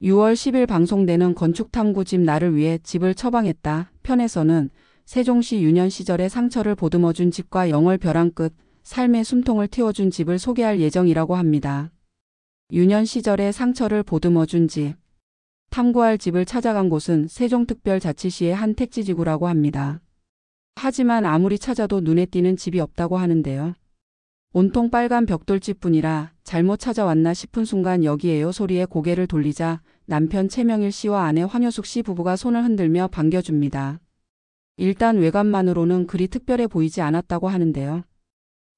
6월 10일 방송되는 건축탐구집 나를 위해 집을 처방했다 편에서는 세종시 유년 시절의 상처를 보듬어준 집과 영월 벼랑 끝 삶의 숨통을 틔워준 집을 소개할 예정이라고 합니다. 유년 시절의 상처를 보듬어준 집. 탐구할 집을 찾아간 곳은 세종특별자치시의 한 택지지구라고 합니다. 하지만 아무리 찾아도 눈에 띄는 집이 없다고 하는데요. 온통 빨간 벽돌집뿐이라 잘못 찾아왔나 싶은 순간 여기에요 소리에 고개를 돌리자 남편 최명일 씨와 아내 황효숙 씨 부부가 손을 흔들며 반겨줍니다. 일단 외관만으로는 그리 특별해 보이지 않았다고 하는데요.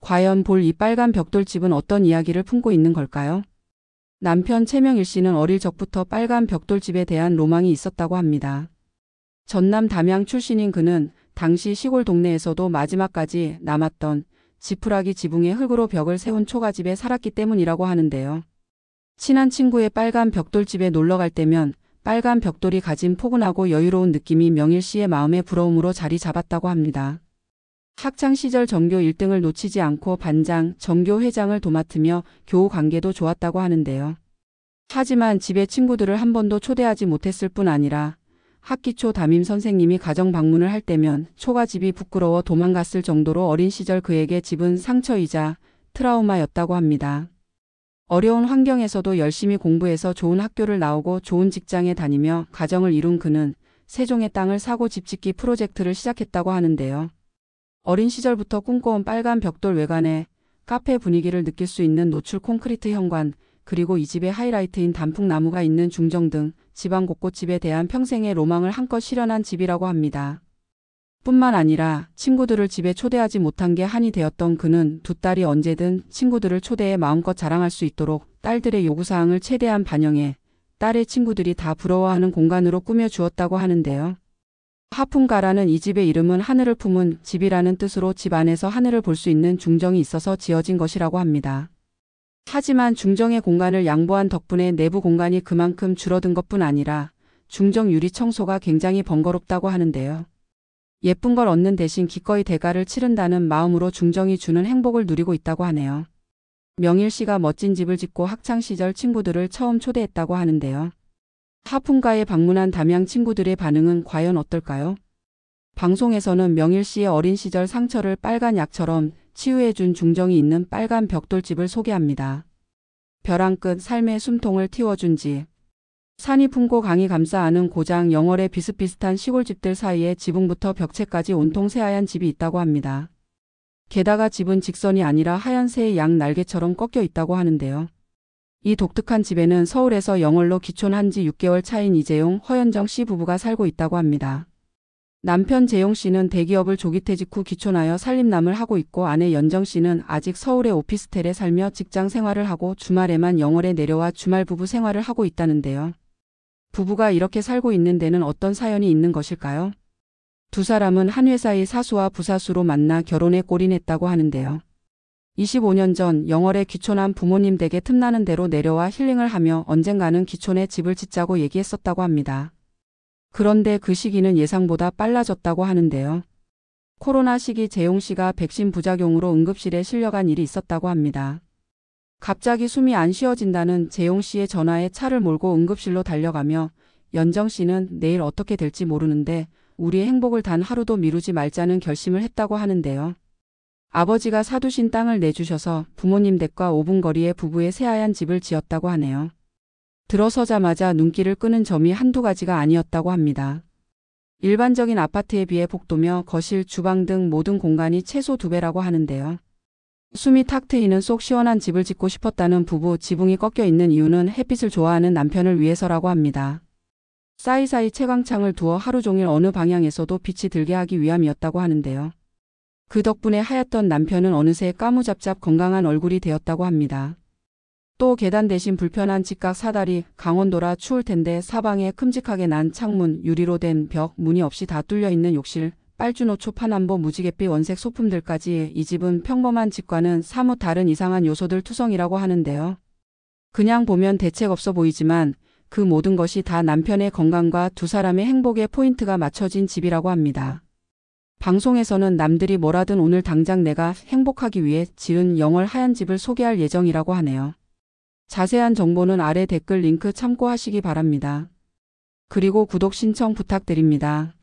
과연 볼 이 빨간 벽돌집은 어떤 이야기를 품고 있는 걸까요? 남편 최명일 씨는 어릴 적부터 빨간 벽돌집에 대한 로망이 있었다고 합니다. 전남 담양 출신인 그는 당시 시골 동네에서도 마지막까지 남았던 지푸라기 지붕에 흙으로 벽을 세운 초가집에 살았기 때문이라고 하는데요. 친한 친구의 빨간 벽돌집에 놀러갈 때면 빨간 벽돌이 가진 포근하고 여유로운 느낌이 명일 씨의 마음의 부러움으로 자리 잡았다고 합니다. 학창시절 전교 1등을 놓치지 않고 반장, 전교회장을 도맡으며 교우 관계도 좋았다고 하는데요. 하지만 집에 친구들을 한 번도 초대하지 못했을 뿐 아니라 학기 초 담임 선생님이 가정 방문을 할 때면 초가집이 부끄러워 도망갔을 정도로 어린 시절 그에게 집은 상처이자 트라우마였다고 합니다. 어려운 환경에서도 열심히 공부해서 좋은 학교를 나오고 좋은 직장에 다니며 가정을 이룬 그는 세종의 땅을 사고 집 짓기 프로젝트를 시작했다고 하는데요. 어린 시절부터 꿈꿔온 빨간 벽돌 외관에 카페 분위기를 느낄 수 있는 노출 콘크리트 현관, 그리고 이 집의 하이라이트인 단풍나무가 있는 중정 등 집안 곳곳 집에 대한 평생의 로망을 한껏 실현한 집이라고 합니다. 뿐만 아니라 친구들을 집에 초대하지 못한 게 한이 되었던 그는 두 딸이 언제든 친구들을 초대해 마음껏 자랑할 수 있도록 딸들의 요구사항을 최대한 반영해 딸의 친구들이 다 부러워하는 공간으로 꾸며주었다고 하는데요. 하품가라는 이 집의 이름은 하늘을 품은 집이라는 뜻으로 집 안에서 하늘을 볼 수 있는 중정이 있어서 지어진 것이라고 합니다. 하지만 중정의 공간을 양보한 덕분에 내부 공간이 그만큼 줄어든 것뿐 아니라 중정 유리 청소가 굉장히 번거롭다고 하는데요. 예쁜 걸 얻는 대신 기꺼이 대가를 치른다는 마음으로 중정이 주는 행복을 누리고 있다고 하네요. 명일 씨가 멋진 집을 짓고 학창시절 친구들을 처음 초대했다고 하는데요. 하품가에 방문한 담양 친구들의 반응은 과연 어떨까요? 방송에서는 명일 씨의 어린 시절 상처를 빨간 약처럼 치유해준 중정이 있는 빨간 벽돌집을 소개합니다. 벼랑 끝 삶의 숨통을 틔워준 집. 산이 품고 강이 감싸 안은 고장 영월의 비슷비슷한 시골집들 사이에 지붕부터 벽체까지 온통 새하얀 집이 있다고 합니다. 게다가 집은 직선이 아니라 하얀 새의 양 날개처럼 꺾여 있다고 하는데요. 이 독특한 집에는 서울에서 영월로 귀촌한 지 6개월 차인 이재용, 허연정 씨 부부가 살고 있다고 합니다. 남편 재용 씨는 대기업을 조기퇴직 후 귀촌하여 살림남을 하고 있고 아내 연정 씨는 아직 서울의 오피스텔에 살며 직장 생활을 하고 주말에만 영월에 내려와 주말 부부 생활을 하고 있다는데요. 부부가 이렇게 살고 있는 데는 어떤 사연이 있는 것일까요? 두 사람은 한 회사의 사수와 부사수로 만나 결혼에 골인했다고 하는데요. 25년 전 영월에 귀촌한 부모님 댁에 틈나는 대로 내려와 힐링을 하며 언젠가는 귀촌에 집을 짓자고 얘기했었다고 합니다. 그런데 그 시기는 예상보다 빨라졌다고 하는데요. 코로나 시기 재용 씨가 백신 부작용으로 응급실에 실려간 일이 있었다고 합니다. 갑자기 숨이 안 쉬어진다는 재용 씨의 전화에 차를 몰고 응급실로 달려가며 연정 씨는 내일 어떻게 될지 모르는데 우리의 행복을 단 하루도 미루지 말자는 결심을 했다고 하는데요. 아버지가 사두신 땅을 내주셔서 부모님 댁과 5분 거리에 부부의 새하얀 집을 지었다고 하네요. 들어서자마자 눈길을 끄는 점이 한두 가지가 아니었다고 합니다. 일반적인 아파트에 비해 복도며 거실, 주방 등 모든 공간이 최소 2배라고 하는데요. 숨이 탁 트이는 속 시원한 집을 짓고 싶었다는 부부. 지붕이 꺾여 있는 이유는 햇빛을 좋아하는 남편을 위해서라고 합니다. 사이사이 채광창을 두어 하루 종일 어느 방향에서도 빛이 들게 하기 위함이었다고 하는데요. 그 덕분에 하얗던 남편은 어느새 까무잡잡 건강한 얼굴이 되었다고 합니다. 또 계단 대신 불편한 직각 사다리, 강원도라 추울 텐데 사방에 큼직하게 난 창문, 유리로 된 벽, 문이 없이 다 뚫려 있는 욕실, 빨주노초 파남보 무지갯빛 원색 소품들까지 이 집은 평범한 집과는 사뭇 다른 이상한 요소들 투성이라고 하는데요. 그냥 보면 대책 없어 보이지만 그 모든 것이 다 남편의 건강과 두 사람의 행복에 포인트가 맞춰진 집이라고 합니다. 방송에서는 남들이 뭐라든 오늘 당장 내가 행복하기 위해 지은 영월 하얀 집을 소개할 예정이라고 하네요. 자세한 정보는 아래 댓글 링크 참고하시기 바랍니다. 그리고 구독 신청 부탁드립니다.